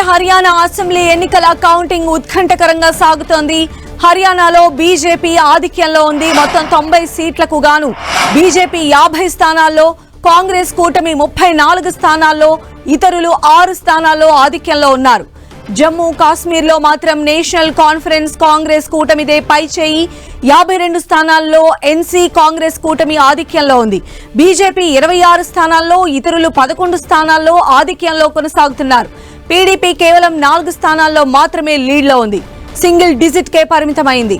Haryana assembly ఎన్నికల counting ఉత్కంఠకరంగా సాగుతోంది. హర్యానాలో బీజేపీ ఆధిక్యంలో ఉంది. మొత్తం 90 సీట్లకు గాను బీజేపీ 50 స్థానాల్లో, కాంగ్రెస్ కూటమి 34 స్థానాల్లో, ఇతరులు 6 స్థానాల్లో ఆధిక్యంలో ఉన్నారు. జమ్మూ కాశ్మీర్ లో మాత్రం నేషనల్ కాన్ఫరెన్స్ కాంగ్రెస్ కూటమిదే పైచేయి. 52 స్థానాల్లో ఎన్సీ కాంగ్రెస్ కూటమి ఆధిక్యంలో ఉంది. బీజేపీ 26 స్థానాల్లో, ఇతరులు 11 స్థానాల్లో ఆధిక్యంలో కొనసాగుతున్నారు. పీడీపీ కేవలం 4 స్థానాల్లో మాత్రమే లీడ్ లో ఉంది. సింగిల్ డిజిట్ కే పరిమితమైంది.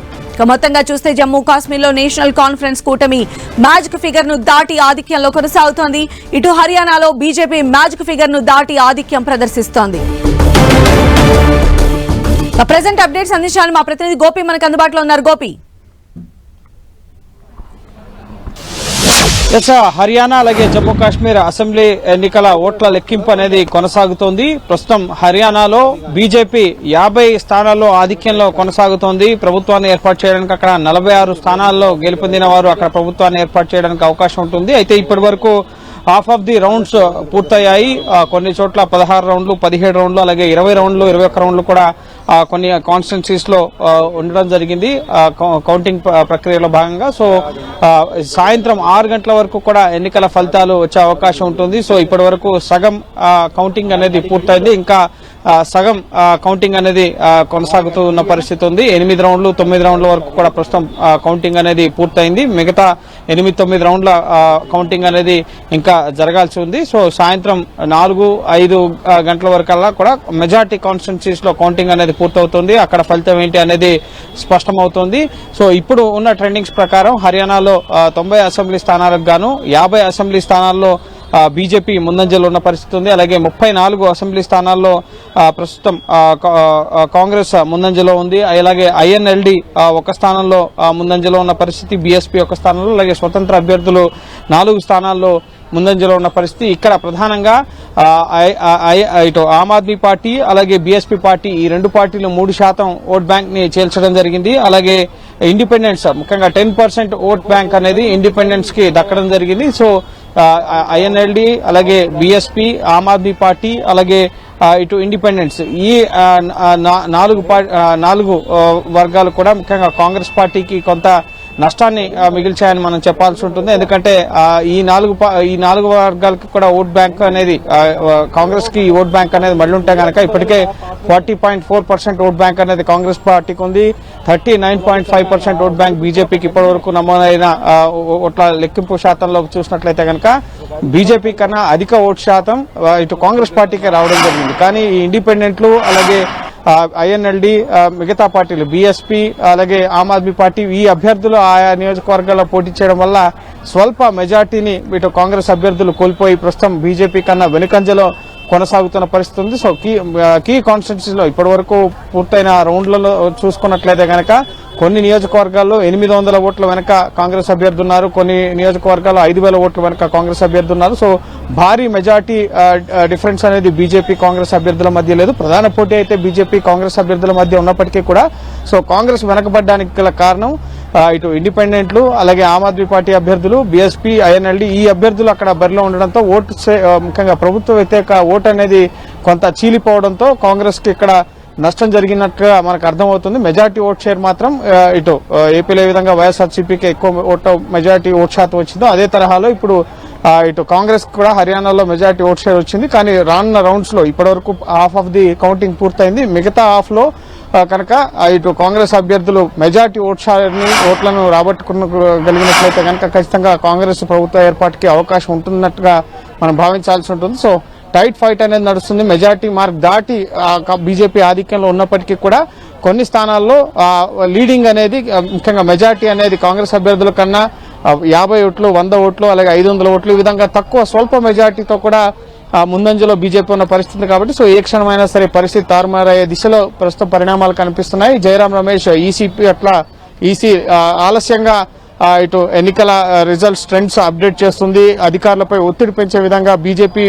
మొత్తంగా చూస్తే జమ్మూ కాశ్మీర్ లో నేషనల్ కాన్ఫరెన్స్ కూటమి మ్యాజిక్ ఫిగర్ ను దాటి ఆధిక్యంలో కొనసాగుతోంది. ఇటు హర్యానాలో బీజేపీ మ్యాజిక్ ఫిగర్ ను దాటి ఆధిక్యం ప్రదర్శిస్తోంది. ప్రెజెంట్ అప్డేట్స్ అందించాలని మా ప్రతినిధి గోపి మనకు అందుబాటులో ఉన్నారు. గోపి, హర్యానా అలాగే జమ్మూ కాశ్మీర్ అసెంబ్లీ ఎన్నికల ఓట్ల లెక్కింపు అనేది కొనసాగుతోంది. ప్రస్తుతం హర్యానాలో బీజేపీ 50 స్థానాల్లో ఆధిక్యంలో కొనసాగుతోంది. ప్రభుత్వాన్ని ఏర్పాటు చేయడానికి అక్కడ 46 స్థానాల్లో గెలుపొందిన వారు అక్కడ ప్రభుత్వాన్ని ఏర్పాటు చేయడానికి అవకాశం ఉంటుంది. అయితే ఇప్పటి వరకు హాఫ్ ఆఫ్ ది రౌండ్స్ పూర్తయ్యాయి. కొన్ని చోట్ల 16 రౌండ్లు, 17 రౌండ్లు, అలాగే 20 రౌండ్లు, 21 రౌండ్లు కూడా కొన్ని కాన్స్టిట్యున్సీస్ లో ఉండడం జరిగింది కౌంటింగ్ ప్రక్రియలో భాగంగా. సో సాయంత్రం 6 గంటల వరకు కూడా ఎన్నికల ఫలితాలు వచ్చే అవకాశం ఉంటుంది. సో ఇప్పటి వరకు సగం కౌంటింగ్ అనేది పూర్తయింది. ఇంకా సగం కౌంటింగ్ అనేది కొనసాగుతూ ఉన్న పరిస్థితి ఉంది. 8 రౌండ్లు, 9 రౌండ్ల వరకు కూడా ప్రస్తుతం కౌంటింగ్ అనేది పూర్తయింది. మిగతా 8-9 రౌండ్ల కౌంటింగ్ అనేది ఇంకా జరగాల్సి ఉంది. సో సాయంత్రం 4-5 గంటల వరకల్లా కూడా మెజార్టీ కాన్స్టిట్యున్సీస్ లో కౌంటింగ్ అనేది పూర్తవుతుంది. అక్కడ ఫలితం ఏంటి అనేది స్పష్టమవుతోంది. సో ఇప్పుడు ఉన్న ట్రెండింగ్స్ ప్రకారం హర్యానాలో 90 అసెంబ్లీ స్థానాలకు గాను 50 అసెంబ్లీ స్థానాల్లో బీజేపీ ముందంజలో ఉన్న పరిస్థితి ఉంది. అలాగే 34 అసెంబ్లీ స్థానాల్లో ప్రస్తుతం కాంగ్రెస్ ముందంజలో ఉంది. అలాగే ఐఎన్ఎల్డి ఒక స్థానంలో ముందంజలో ఉన్న పరిస్థితి, బీఎస్పీ ఒక స్థానంలో, అలాగే స్వతంత్ర అభ్యర్థులు 4 స్థానాల్లో ముందంజలో ఉన్న పరిస్థితి. ఇక్కడ ప్రధానంగా ఇటు ఆమ్ ఆద్మీ పార్టీ అలాగే బీఎస్పీ పార్టీ, ఈ 2 పార్టీలు 3% ఓట్ బ్యాంక్ ని చేల్చడం జరిగింది. అలాగే ఇండిపెండెన్స్ ముఖ్యంగా 10% ఓట్ బ్యాంక్ అనేది ఇండిపెండెన్స్ కి దక్కడం జరిగింది. సో ఐఎన్ఎల్డి అలాగే బీఎస్పీ, ఆమ్ ఆద్మీ పార్టీ అలాగే ఇటు ఇండిపెండెన్స్, ఈ 4 వర్గాలు కూడా ముఖ్యంగా కాంగ్రెస్ పార్టీకి కొంత నష్టాన్ని మిగిల్చాయని మనం చెప్పాల్సి ఉంటుంది. ఎందుకంటే ఈ 4 వర్గాలకి కూడా ఓట్ బ్యాంక్ అనేది కాంగ్రెస్ కి ఓట్ బ్యాంక్ అనేది మళ్ళీ ఉంటే కనుక ఇప్పటికే 40.4% ఓట్ బ్యాంక్ అనేది కాంగ్రెస్ పార్టీకి ఉంది. 39.5% ఓట్ బ్యాంక్ బీజేపీకి ఇప్పటి వరకు నమోదైన ఓట్ల లెక్కింపు శాతంలో చూసినట్లయితే కనుక బీజేపీ కన్నా అధిక ఓటు శాతం ఇటు కాంగ్రెస్ పార్టీకే రావడం జరిగింది. కానీ ఈ ఇండిపెండెంట్లు అలాగే ఐఎన్ఎల్డి, మిగతా పార్టీలు బీఎస్పీ అలాగే ఆమ్ ఆద్మీ పార్టీ, ఈ అభ్యర్థులు ఆయా నియోజకవర్గాల్లో పోటీ చేయడం వల్ల స్వల్ప మెజార్టీని ఇటు కాంగ్రెస్ అభ్యర్థులు కోల్పోయి ప్రస్తుతం బీజేపీ కన్నా వెనుకంజలో కొనసాగుతున్న పరిస్థితి ఉంది. సో కీ కాన్స్టిట్యున్సీలో ఇప్పటి వరకు పూర్తయిన రౌండ్లలో చూసుకున్నట్లయితే కనుక కొన్ని నియోజకవర్గాల్లో 800 ఓట్ల వెనక కాంగ్రెస్ అభ్యర్థి ఉన్నారు. కొన్ని నియోజకవర్గాల్లో 5000 ఓట్ల వెనక కాంగ్రెస్ అభ్యర్థి ఉన్నారు. సో భారీ మెజార్టీ డిఫరెన్స్ అనేది బీజేపీ కాంగ్రెస్ అభ్యర్థుల మధ్య లేదు. ప్రధాన పోటీ అయితే బీజేపీ కాంగ్రెస్ అభ్యర్థుల మధ్య ఉన్నప్పటికీ కూడా సో కాంగ్రెస్ వెనకబడ్డానికి గల కారణం ఇటు ఇండిపెండెంట్లు అలాగే ఆమ్ ఆద్మీ పార్టీ అభ్యర్థులు, బీఎస్పీ, ఐఎన్ఎల్డి, ఈ అభ్యర్థులు అక్కడ బరిలో ఉండడంతో ఓటు ముఖ్యంగా ప్రభుత్వ వ్యతిరేక ఓటు అనేది కొంత చీలిపోవడంతో కాంగ్రెస్ కి ఇక్కడ నష్టం జరిగినట్టుగా మనకు అర్థమవుతుంది. మెజార్టీ ఓట్ షేర్ మాత్రం ఇటు ఏపీలో ఏ విధంగా వైఎస్ఆర్సీపీకి ఎక్కువ మెజార్టీ ఓట్ శాతం వచ్చిందో అదే తరహాలో ఇప్పుడు ఇటు కాంగ్రెస్ కూడా హర్యానాలో మెజార్టీ ఓట్ షేర్ వచ్చింది. కానీ రానున్న రౌండ్స్ లో ఇప్పటివరకు హాఫ్ ఆఫ్ ది కౌంటింగ్ పూర్తయింది. మిగతా హాఫ్ లో కనుక ఇటు కాంగ్రెస్ అభ్యర్థులు మెజార్టీ ఓట్లను రాబట్టుకోగలిగినట్లయితే కనుక ఖచ్చితంగా కాంగ్రెస్ ప్రభుత్వ ఏర్పాటుకి అవకాశం ఉంటున్నట్టుగా మనం భావించాల్సి ఉంటుంది. సో టైట్ ఫైట్ అనేది నడుస్తుంది. మెజార్టీ మార్క్ దాటి బీజేపీ ఆధిక్యంలో ఉన్నప్పటికీ కూడా కొన్ని స్థానాల్లో లీడింగ్ అనేది ముఖ్యంగా మెజార్టీ అనేది కాంగ్రెస్ అభ్యర్థుల కన్నా 50 ఓట్లు, 100 ఓట్లు అలాగే 500 ఓట్లు ఈ విధంగా తక్కువ స్వల్ప మెజార్టీతో కూడా ముందంజలో బీజేపీ ఉన్న పరిస్థితి కాబట్టి సో ఏ క్షణమైనా సరే పరిస్థితి తారుమారయ్యే దిశలో ప్రస్తుత పరిణామాలు కనిపిస్తున్నాయి. జయరాం రమేష్ ఈసీ ఆలస్యంగా ఇటు ఎన్నికల రిజల్ట్స్ ట్రెండ్స్ అప్డేట్ చేస్తుంది, అధికారులపై ఒత్తిడి పెంచే విధంగా బీజేపీ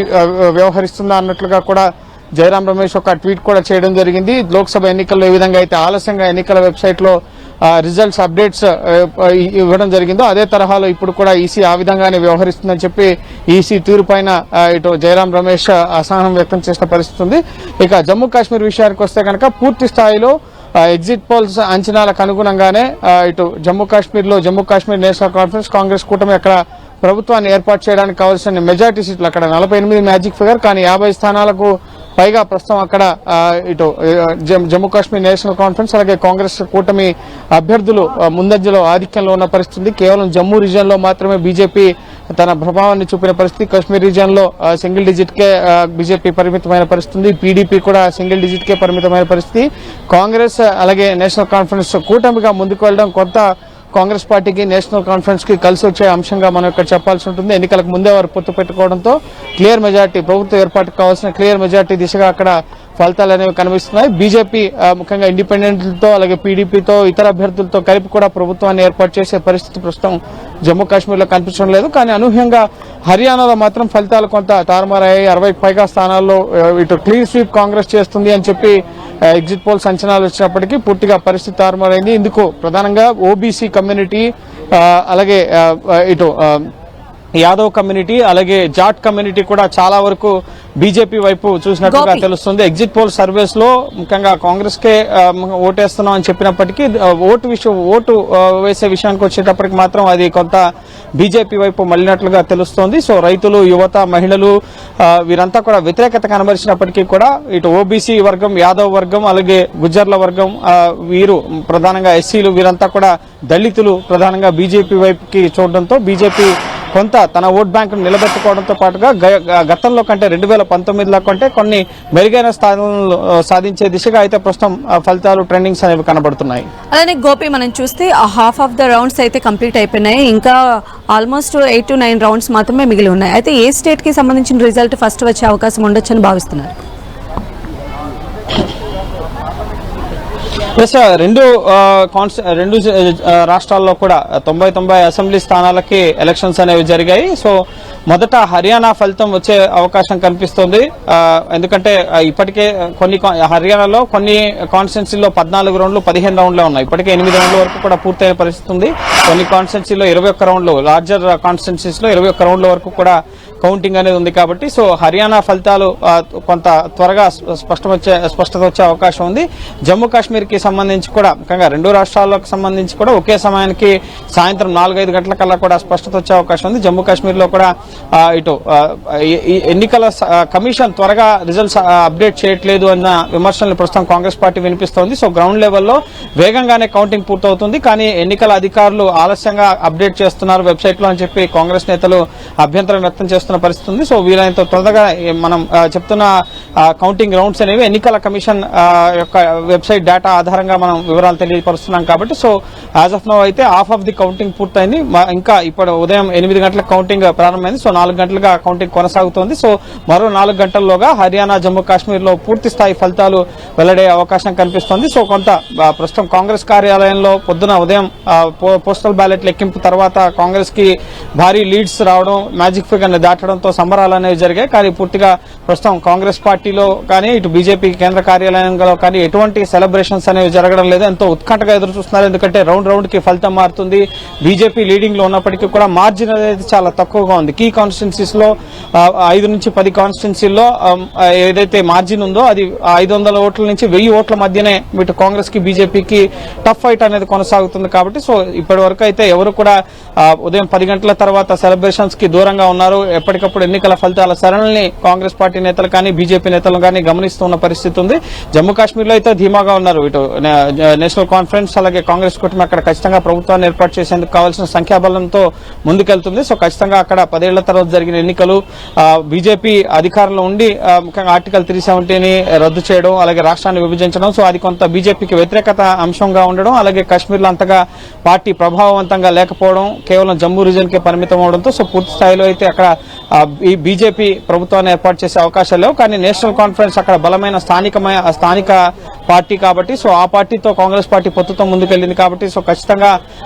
వ్యవహరిస్తుందా అన్నట్లుగా కూడా జయరాం రమేష్ ఒక ట్వీట్ కూడా చేయడం జరిగింది. లోక్సభ ఎన్నికల్లో ఏ విధంగా అయితే ఆలస్యంగా ఎన్నికల వెబ్సైట్ లో రిజల్ట్స్ అప్డేట్స్ ఇవ్వడం జరిగిందో అదే తరహాలో ఇప్పుడు కూడా ఈసీ ఆ విధంగానే వ్యవహరిస్తుందని చెప్పి ఈసీ తీరు పైన ఇటు జయరాం రమేష్ అసహనం వ్యక్తం చేసిన పరిస్థితి ఉంది. ఇక జమ్మూ కాశ్మీర్ విషయానికి వస్తే కనుక పూర్తి స్థాయిలో ఎగ్జిట్ పోల్స్ అంచనాలకు అనుగుణంగానే ఇటు జమ్మూ కాశ్మీర్ నేషనల్ కాన్ఫరెన్స్ కాంగ్రెస్ కూటమి అక్కడ ప్రభుత్వాన్ని ఏర్పాటు చేయడానికి కావాల్సిన మెజార్టీ సీట్లు అక్కడ 48 మ్యాజిక్ ఫిగర్, కానీ 50 స్థానాలకు పైగా ప్రస్తుతం అక్కడ ఇటు జమ్మూ కాశ్మీర్ నేషనల్ కాన్ఫరెన్స్ అలాగే కాంగ్రెస్ కూటమి అభ్యర్థులు ముందంజలో ఆధిక్యంలో ఉన్న పరిస్థితి. కేవలం జమ్మూ రీజియన్ లో మాత్రమే బీజేపీ తన ప్రభావాన్ని చూపిన పరిస్థితి. కశ్మీర్ రీజియన్ లో సింగిల్ డిజిట్ కే బీజేపీ పరిమితమైన పరిస్థితి. పీడీపీ కూడా సింగిల్ డిజిట్ కే పరిమితమైన పరిస్థితి. కాంగ్రెస్ అలాగే నేషనల్ కాన్ఫరెన్స్ కూటమిగా ముందుకు వెళ్లడం కొంత కాంగ్రెస్ పార్టీకి నేషనల్ కాన్ఫరెన్స్ కి కలిసి వచ్చే అంశంగా మనం ఇక్కడ చెప్పాల్సి ఉంటుంది. ఎన్నికలకు ముందే వారు పొత్తు పెట్టుకోవడంతో క్లియర్ మెజార్టీ, ప్రభుత్వ ఏర్పాటుకు కావాల్సిన క్లియర్ మెజార్టీ దిశగా అక్కడ ఫలితాలు అనేవి కనిపిస్తున్నాయి. బీజేపీ ముఖ్యంగా ఇండిపెండెంట్లతో అలాగే పీడీపీతో ఇతర అభ్యర్థులతో కలిపి కూడా ప్రభుత్వాన్ని ఏర్పాటు చేసే పరిస్థితి ప్రస్తుతం జమ్మూ కాశ్మీర్ లో కనిపించడం లేదు. కానీ అనూహ్యంగా హర్యానాలో మాత్రం ఫలితాలు కొంత తారుమారయ్యాయి. 60కి పైగా స్థానాల్లో ఇటు క్లీన్ స్వీప్ కాంగ్రెస్ చేస్తుంది అని చెప్పి ఎగ్జిట్ పోల్స్ అంచనాలు వచ్చినప్పటికీ పూర్తిగా పరిస్థితి తారుమారైంది. ఇందుకు ప్రధానంగా ఓబీసీ కమ్యూనిటీ అలాగే ఇటు యాదవ్ కమ్యూనిటీ అలాగే జాట్ కమ్యూనిటీ కూడా చాలా వరకు బీజేపీ వైపు చూసినట్టుగా తెలుస్తుంది. ఎగ్జిట్ పోల్ సర్వేస్ లో ముఖ్యంగా కాంగ్రెస్ కే ఓటేస్తున్నాం అని చెప్పినప్పటికీ ఓటు వేసే విషయానికి వచ్చేటప్పటికి మాత్రం అది కొంత బీజేపీ వైపు మళ్ళినట్లుగా తెలుస్తోంది. సో రైతులు, యువత, మహిళలు వీరంతా కూడా వ్యతిరేకత కనబరిచినప్పటికీ కూడా ఇటు ఓబీసీ వర్గం, యాదవ్ వర్గం అలాగే గుజ్జర్ల వర్గం, వీరు ప్రధానంగా ఎస్సీలు, వీరంతా కూడా దళితులు ప్రధానంగా బీజేపీ వైపుకి చూడడంతో బీజేపీ కొంత తన ఓట్ బ్యాంకును నిలబెట్టుకోవడంతో పాటుగా గతంలో కంటే 2019లో కంటే కొన్ని మెరుగైన స్థానాలను సాధించే దిశగా అయితే ప్రస్తుతం ఫలితాలు ట్రెండింగ్స్ అనేవి కనబడుతున్నాయి. అలానే గోపి మనం చూస్తే హాఫ్ ఆఫ్ ద రౌండ్స్ అయితే కంప్లీట్ అయిపోయినాయి. ఇంకా ఆల్మోస్ట్ 8 to 9 రౌండ్స్ మాత్రమే మిగిలి ఉన్నాయి. అయితే ఏ స్టేట్ కి సంబంధించిన రిజల్ట్ ఫస్ట్ వచ్చే అవకాశం ఉండొచ్చని భావిస్తున్నారు? రెండు రాష్ట్రాల్లో కూడా 90 అసెంబ్లీ స్థానాలకి ఎలక్షన్స్ అనేవి జరిగాయి. సో మొదట హర్యానా ఫలితం వచ్చే అవకాశం కనిపిస్తోంది. ఎందుకంటే ఇప్పటికే హర్యానాలో కొన్ని కాన్స్టిట్యున్సీల్లో 14 రౌండ్లు 15 రౌండ్లే ఉన్నాయి. ఇప్పటికే 8 రౌండ్ల వరకు కూడా పూర్తయిన పరిస్థితి ఉంది. కొన్ని కాన్స్టిట్యున్సీలో 21 రౌండ్లు, లార్జర్ కాన్స్టిట్యున్సీస్ లో 21 రౌండ్ల వరకు కూడా కౌంటింగ్ అనేది ఉంది. కాబట్టి సో హర్యానా ఫలితాలు కొంత త్వరగా స్పష్టత వచ్చే అవకాశం ఉంది. జమ్మూ కాశ్మీర్ కి సంబంధించి కూడా ముఖ్యంగా రెండు రాష్ట్రాలకు సంబంధించి కూడా ఒకే సమయానికి సాయంత్రం 4-5 గంటల కల్లా కూడా స్పష్టత వచ్చే అవకాశం ఉంది. జమ్మూ కాశ్మీర్ లో కూడా ఇటు ఎన్నికల కమిషన్ త్వరగా రిజల్ట్స్ అప్డేట్ చేయట్లేదు అన్న విమర్శలను ప్రస్తుతం కాంగ్రెస్ పార్టీ వినిపిస్తోంది. సో గ్రౌండ్ లెవెల్లో వేగంగానే కౌంటింగ్ పూర్తవుతుంది, కానీ ఎన్నికల అధికారులు ఆలస్యంగా అప్డేట్ చేస్తున్నారు వెబ్సైట్ లో అని చెప్పి కాంగ్రెస్ నేతలు అభ్యంతరం వ్యక్తం చేస్తున్న పరిస్థితి ఉంది. సో వీలైనంత త్వరగా మనం చెప్తున్న కౌంటింగ్ రౌండ్స్ అనేవి ఎన్నికల కమిషన్ యొక్క వెబ్సైట్ డేటా ఆధారంగా మనం వివరాలు తెలియపరుస్తున్నాం. కాబట్టి సో యాజ్ ఆఫ్ నౌ అయితే హాఫ్ ఆఫ్ ది కౌంటింగ్ పూర్తయింది. ఇంకా ఇప్పుడు ఉదయం 8 గంటలకు కౌంటింగ్ ప్రారంభమైంది. సో 4 గంటలుగా కౌంటింగ్ కొనసాగుతోంది. సో మరో 4 గంటల్లోగా హర్యానా, జమ్మూ కాశ్మీర్ లో పూర్తి స్థాయి ఫలితాలు వెల్లడే అవకాశం కనిపిస్తోంది. సో కొంత ప్రస్తుతం కాంగ్రెస్ కార్యాలయంలో పొద్దున ఉదయం పోస్టల్ బ్యాలెట్ లెక్కింపు తర్వాత కాంగ్రెస్ కి భారీ లీడ్స్ రావడం, మ్యాజిక్ ఫిగర్ ని దాటడంతో సంబరాలు అనేవి జరిగాయి. కానీ పూర్తిగా ప్రస్తుతం కాంగ్రెస్ పార్టీలో కానీ ఇటు బీజేపీ కేంద్ర కార్యాలయంలో కానీ ఎటువంటి సెలబ్రేషన్స్ అనేవి జరగడం లేదు. ఎంతో ఉత్కంఠగా ఎదురు చూస్తున్నారు. ఎందుకంటే రౌండ్ కి ఫలితం మారుతుంది. బీజేపీ లీడింగ్ లో ఉన్నప్పటికీ కూడా మార్జిన్ అనేది చాలా తక్కువగా ఉంది. కీ కాన్స్టిట్యున్సీస్ లో 5 నుంచి 10 కాన్స్టిట్యున్సీల్లో ఏదైతే మార్జిన్ ఉందో అది 500 ఓట్ల నుంచి 1000 ఓట్ల మధ్యనే ఇటు కాంగ్రెస్ కి బీజేపీకి టఫ్ ఫైట్ అనేది కొనసాగుతుంది. కాబట్టి సో ఇప్పటి వరకు అయితే ఎవరు కూడా ఉదయం 10 గంటల తర్వాత సెలబ్రేషన్స్ కి దూరంగా ఉన్నారు. ఎప్పటికప్పుడు ఎన్నికల ఫలితాల సరళిని కాంగ్రెస్ పార్టీ నేతలు కానీ బీజేపీ నేతలు కానీ గమనిస్తున్న పరిస్థితి ఉంది. జమ్మూ కాశ్మీర్ లో అయితే ధీమాగా ఉన్నారు. ఇటు నేషనల్ కాన్ఫరెన్స్ అలాగే కాంగ్రెస్ కూటమి అక్కడ ఖచ్చితంగా ప్రభుత్వాన్ని ఏర్పాటు చేసేందుకు కావాల్సిన సంఖ్యాబలంతో ముందుకెళ్తుంది. సో ఖచ్చితంగా అక్కడ 10 ఏళ్ల తర్వాత జరిగిన ఎన్నికలు బీజేపీ అధికారంలో ఉండి ముఖ్యంగా ఆర్టికల్ 370ని రద్దు చేయడం, అలాగే రాష్ట్రాన్ని విభజించడం, సో అది కొంత బీజేపీకి వ్యతిరేకత అంశంగా ఉండడం, అలాగే కాశ్మీర్ లో అంతగా పార్టీ ప్రభావవంతంగా లేకపోవడం, కేవలం జమ్మూ రీజన్ కే పరిమితం అవడంతో సో పూర్తి స్థాయిలో అయితే అక్కడ ఈ బీజేపీ ప్రభుత్వాన్ని ఏర్పాటు చేసే అవకాశాలు లేవు. కానీ నేషనల్ కాన్ఫరెన్స్ అక్కడ బలమైన స్థానిక పార్టీ కాబట్టి సో ఆ పార్టీతో కాంగ్రెస్ పార్టీ పొత్తుతో ముందుకెళ్లింది కాబట్టి సో ఖచ్చితంగా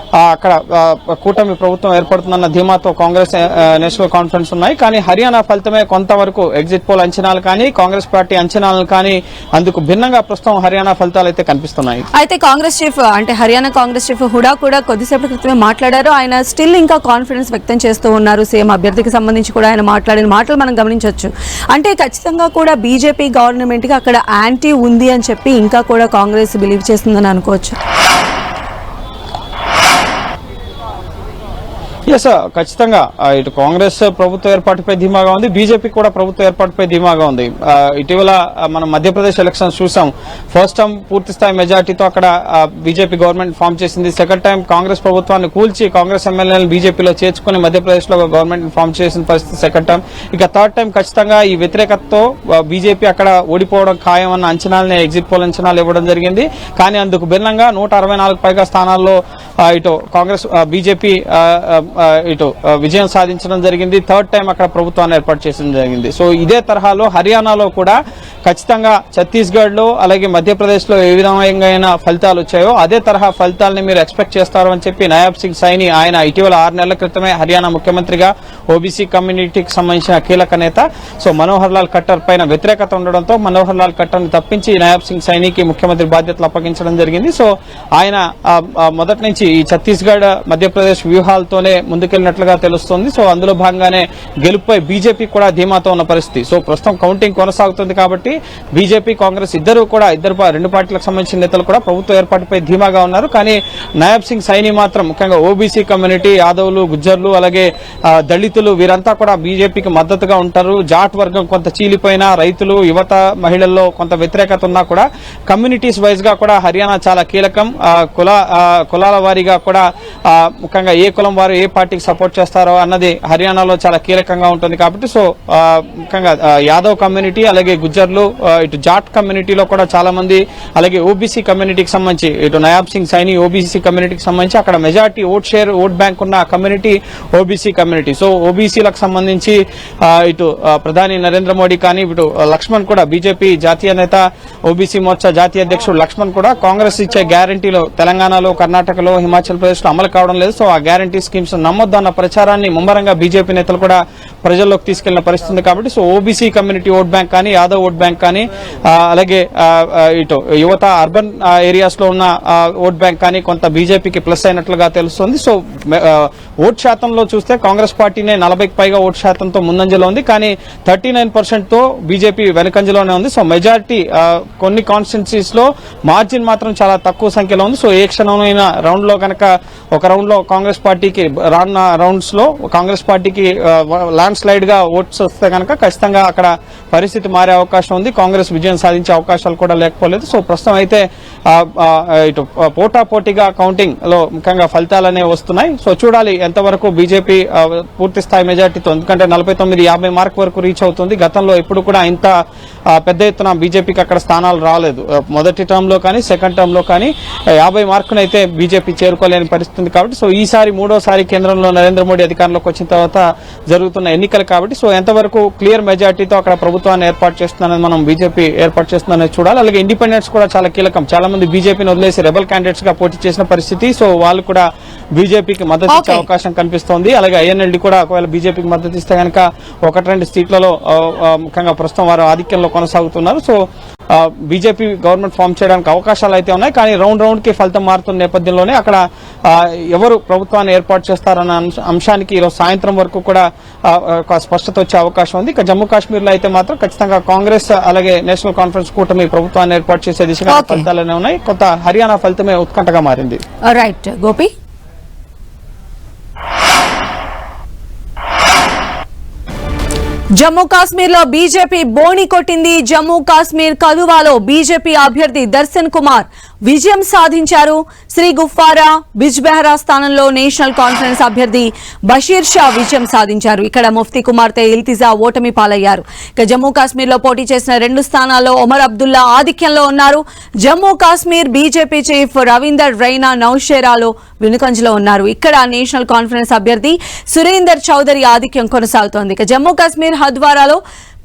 అక్కడ కూటమి ప్రభుత్వం ఏర్పడుతుందన్న ధీమాతో కాంగ్రెస్ నేషనల్ కాన్ఫరెన్స్ ఉన్నాయి. కానీ హర్యానా ఫలితమే కొంతవరకు ఎగ్జిట్ పోల్ అంచనాలు కానీ కాంగ్రెస్ పార్టీ అంచనాలు కానీ అందుకు భిన్నంగా ప్రస్తుతం హర్యానా ఫలితాలు అయితే కనిపిస్తున్నాయి. అయితే కాంగ్రెస్ చీఫ్ అంటే హర్యానా కాంగ్రెస్ చీఫ్ హుడా కూడా కొద్దిసేపటి క్రితమే మాట్లాడారు. ఆయన స్టిల్ ఇంకా కాన్ఫిడెన్స్ వ్యక్తం చేస్తూ ఉన్నారు. సీఎం అభ్యర్థికి సంబంధించి కూడా ఆయన మాట్లాడిన మాటలు మనం గమనించవచ్చు. అంటే ఖచ్చితంగా కూడా బీజేపీ గవర్నమెంట్ కి అక్కడ యాంటీ ఉంది అని చెప్పి ఇంకా కూడా కాంగ్రెస్ బిలీవ్ చేస్తుందని అనుకోవచ్చు. ఎస్ ఖచ్చితంగా ఇటు కాంగ్రెస్ ప్రభుత్వ ఏర్పాటుపై ధీమాగా ఉంది, బీజేపీ కూడా ప్రభుత్వ ఏర్పాటుపై ధీమాగా ఉంది. ఇటీవల మనం మధ్యప్రదేశ్ ఎలక్షన్స్ చూసాం. ఫస్ట్ టైం పూర్తి స్థాయి మెజార్టీతో అక్కడ బీజేపీ గవర్నమెంట్ ఫామ్ చేసింది. సెకండ్ టైం కాంగ్రెస్ ప్రభుత్వాన్ని కూల్చి కాంగ్రెస్ ఎమ్మెల్యేలను బీజేపీలో చేర్చుకుని మధ్యప్రదేశ్ లో గవర్నమెంట్ ఫామ్ చేసిన పరిస్థితి సెకండ్ టైం. ఇక థర్డ్ టైం ఖచ్చితంగా ఈ వ్యతిరేకతతో బీజేపీ అక్కడ ఓడిపోవడం ఖాయం అన్న అంచనాలని ఎగ్జిట్ పోల్ అంచనాలు ఇవ్వడం జరిగింది. కానీ అందుకు భిన్నంగా 164 పైగా స్థానాల్లో ఇటు కాంగ్రెస్ బీజేపీ ఇటు విజయం సాధించడం జరిగింది. థర్డ్ టైం అక్కడ ప్రభుత్వాన్ని ఏర్పాటు చేయడం జరిగింది. సో ఇదే తరహాలో హర్యానాలో కూడా ఖచ్చితంగా ఛత్తీస్గఢ్ లో అలాగే మధ్యప్రదేశ్ లో ఏ విధమైన ఫలితాలు వచ్చాయో అదే తరహా ఫలితాలని మీరు ఎక్స్పెక్ట్ చేస్తారు అని చెప్పి నయాబ్ సింగ్ సైని ఆయన ఇటీవల 6 నెలల క్రితమే హర్యానా ముఖ్యమంత్రిగా ఓబీసీ కమ్యూనిటీకి సంబంధించిన కీలక నేత. సో మనోహర్ లాల్ ఖట్టర్ పైన వ్యతిరేకత ఉండడంతో మనోహర్ లాల్ ఖట్టర్ ని తప్పించి నయాబ్ సింగ్ సైనికి ముఖ్యమంత్రి బాధ్యతలు అప్పగించడం జరిగింది. సో ఆయన మొదటి నుంచి ఈ ఛత్తీస్గఢ్ మధ్యప్రదేశ్ వ్యూహాలతోనే ముందుకెళ్లినట్లుగా తెలుస్తోంది. సో అందులో భాగంగానే గెలుపుపై బీజేపీ కూడా ధీమాతో ఉన్న పరిస్థితి. సో ప్రస్తుతం కౌంటింగ్ కొనసాగుతుంది కాబట్టి బీజేపీ కాంగ్రెస్ రెండు పార్టీలకు సంబంధించిన నేతలు కూడా ప్రభుత్వ ఏర్పాటుపై ధీమాగా ఉన్నారు. కానీ నయాబ్ సింగ్ సైని మాత్రం ముఖ్యంగా ఓబీసీ కమ్యూనిటీ యాదవులు గుజ్జర్లు అలాగే దళితులు వీరంతా కూడా బీజేపీకి మద్దతుగా ఉంటారు. జాట్ వర్గం కొంత చీలిపోయినా రైతులు యువత మహిళల్లో కొంత వ్యతిరేకత ఉన్నా కూడా కమ్యూనిటీస్ వైజ్ గా కూడా హర్యానా చాలా కీలకం. కులాల వారీగా కూడా ముఖ్యంగా ఏ కులం వారు ఏ పార్టీకి సపోర్ట్ చేస్తారో అన్నది హర్యానాలో చాలా కీలకంగా ఉంటుంది కాబట్టి సో ముఖ్యంగా యాదవ్ కమ్యూనిటీ అలాగే గుజ్జర్లు ఇటు జాట్ కమ్యూనిటీలో కూడా చాలా మంది అలాగే ఓబీసీ కమ్యూనిటీకి సంబంధించి ఇటు నయాబ్ సింగ్ సైని ఓబీసీ కమ్యూనిటీకి సంబంధించి అక్కడ మెజార్టీ ఓట్ బ్యాంక్ ఉన్న కమ్యూనిటీ ఓబీసీ కమ్యూనిటీ. సో ఓబీసీలకు సంబంధించి ఇటు ప్రధాని నరేంద్ర మోడీ కానీ ఇటు లక్ష్మణ్ కూడా బీజేపీ జాతీయ నేత ఓబీసీ మోర్చా జాతీయ అధ్యక్షుడు లక్ష్మణ్ కూడా కాంగ్రెస్ ఇచ్చే గ్యారంటీలో తెలంగాణలో కర్ణాటకలో హిమాచల్ ప్రదేశ్ లో అమలు కావడం లేదు. సో ఆ గ్యారంటీ స్కీమ్స్ నమ్మొద్దు అన్న ప్రచారాన్ని ముమ్మరంగా బీజేపీ నేతలు కూడా ప్రజల్లోకి తీసుకెళ్లిన పరిస్థితి కాబట్టి so OBC community vote bank కానీ యాదవ్ ఓట్ బ్యాంక్ కానీ అలాగే ఇటు యువత అర్బన్ ఏరియాస్ లో ఉన్న ఓట్ బ్యాంక్ కానీ కొంత బీజేపీకి ప్లస్ అయినట్లుగా తెలుస్తుంది. సో ఓట్ శాతంలో చూస్తే కాంగ్రెస్ పార్టీనే 40కి పైగా ఓట్ శాతంతో ముందంజలో ఉంది. కానీ 39% తో బీజేపీ వెనుకంజలోనే ఉంది. సో మెజారిటీ కొన్ని కాన్స్టిట్యున్సీస్ లో మార్జిన్ మాత్రం చాలా తక్కువ సంఖ్యలో ఉంది. సో ఏ క్షణమైన రౌండ్ లో కనుక ఒక రౌండ్ లో కాంగ్రెస్ పార్టీకి రానున్న రౌండ్స్ లో కాంగ్రెస్ పార్టీకి ల్యాండ్ స్లైడ్ గా ఓట్స్ వస్తే కనుక ఖచ్చితంగా అక్కడ పరిస్థితి మారే అవకాశం ఉంది. కాంగ్రెస్ విజయం సాధించే అవకాశాలు కూడా లేకపోలేదు. సో ప్రస్తుతం అయితే ఇటు పోటాపోటీగా కౌంటింగ్ లో ముఖ్యంగా ఫలితాలనే వస్తున్నాయి. సో చూడాలి ఎంతవరకు బీజేపీ పూర్తి స్థాయి మెజార్టీతో, ఎందుకంటే 49-50 మార్క్ వరకు రీచ్ అవుతుంది. గతంలో ఎప్పుడు కూడా ఇంత పెద్ద ఎత్తున బీజేపీకి అక్కడ స్థానాలు రాలేదు. మొదటి టర్మ్ లో కానీ సెకండ్ టర్మ్ లో కానీ 50 మార్కునైతే బీజేపీ చేరుకోలేని పరిస్థితి కాబట్టి సో ఈసారి మూడోసారి కేంద్రంలో నరేంద్ర మోడీ అధికారంలోకి వచ్చిన తర్వాత జరుగుతున్న ఎన్నికలు కాబట్టి సో ఎంతవరకు క్లియర్ మెజార్టీతో అక్కడ ప్రభుత్వాన్ని ఏర్పాటు చేస్తుందనేది మనం బీజేపీ ఏర్పాటు చేస్తుందనేది చూడాలి. అలాగే ఇండిపెండెంట్స్ కూడా చాలా కీలకం. చాలా మంది బీజేపీని వదిలేసి రెబల్ క్యాండిడేట్స్ గా పోటీ చేసిన పరిస్థితి. సో వాళ్ళు కూడా బీజేపీకి మద్దతు ఇచ్చే అవకాశం కనిపిస్తోంది. అలాగే ఐఎన్ఎల్డీ కూడా ఒకవేళ బీజేపీకి మద్దతు ఇస్తే కనుక 1-2 సీట్లలో ముఖ్యంగా ప్రస్తుతం వారు ఆధిక్యంలో కొనసాగుతున్నారు. సో బీజేపీ గవర్నమెంట్ ఫామ్ చేయడానికి అవకాశాలు అయితే ఉన్నాయి. కానీ రౌండ్ కి ఫలితం మారుతున్న నేపథ్యంలోనే అక్కడ ఎవరు ప్రభుత్వాన్ని ఏర్పాటు చేస్తారన్న అంశానికి ఈరోజు సాయంత్రం వరకు కూడా స్పష్టత వచ్చే అవకాశం ఉంది. ఇక జమ్మూ కాశ్మీర్ లో అయితే మాత్రం ఖచ్చితంగా కాంగ్రెస్ అలాగే నేషనల్ కాన్ఫరెన్స్ కూటమి ప్రభుత్వాన్ని ఏర్పాటు చేసే దిశగా ఫలితాలనే ఉన్నాయి. కొత్త హర్యానా ఫలితమే ఉత్కంఠగా మారింది. రైట్ గోపి. జమ్మూ కాశ్మీర్ లో బీజేపీ బోణి కొట్టింది. జమ్మూ కాశ్మీర్ కథువాలో బీజేపీ అభ్యర్థి దర్శన్ కుమార్ విజయం సాధించారు. శ్రీ గుఫారా బిజ్బెహరా స్థానంలో నేషనల్ కాన్ఫరెన్స్ అభ్యర్థి బషీర్ షా విజయం సాధించారు. ఇక్కడ ముఫ్తీ కుమార్తె ఇల్తిజా ఓటమి పాలయ్యారు. ఇక జమ్మూ కాశ్మీర్ లో పోటీ చేసిన 2 స్థానాల్లో ఒమర్ అబ్దుల్లా ఆధిక్యంలో ఉన్నారు. జమ్మూ కాశ్మీర్ బీజేపీ చీఫ్ రవీందర్ రైనా నౌషేరాలో వెనుకంజలో ఉన్నారు. ఇక్కడ నేషనల్ కాన్ఫరెన్స్ అభ్యర్థి సురేందర్ చౌదరి ఆధిక్యం కొనసాగుతోంది. ఇక జమ్మూ కాశ్మీర్ హద్వారాలో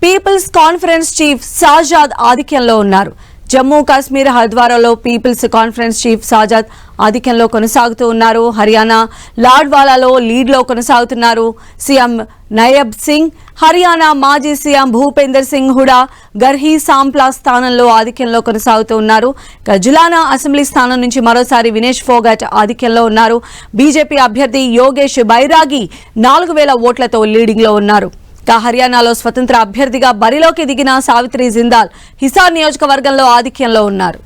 పీపుల్స్ కాన్ఫరెన్స్ చీఫ్ సాజాద్ ఆధిక్యంలో ఉన్నారు. జమ్మూ కాశ్మీర్ హద్వారాలో పీపుల్స్ కాన్ఫరెన్స్ చీఫ్ సాజాద్ ఆధిక్యంలో కొనసాగుతూ ఉన్నారు. హర్యానా లాడ్వాలాలో లీడ్లో కొనసాగుతున్నారు సీఎం నయబ్ సింగ్. హర్యానా మాజీ సీఎం భూపేందర్ సింగ్ హుడా గర్హీ సాంప్లా స్థానంలో ఆధిక్యంలో కొనసాగుతూ ఉన్నారు. జులానా అసెంబ్లీ స్థానం నుంచి మరోసారి వినేష్ ఫోగట్ ఆధిక్యంలో ఉన్నారు. బీజేపీ అభ్యర్థి యోగేష్ బైరాగి 4000 ఓట్లతో లీడింగ్లో ఉన్నారు. హర్యానాలో స్వతంత్ర అభ్యర్థిగా బరిలోకి దిగిన సావిత్రి జిందాల్ హిసార్ నియోజకవర్గంలో ఆధిక్యంలో ఉన్నారు.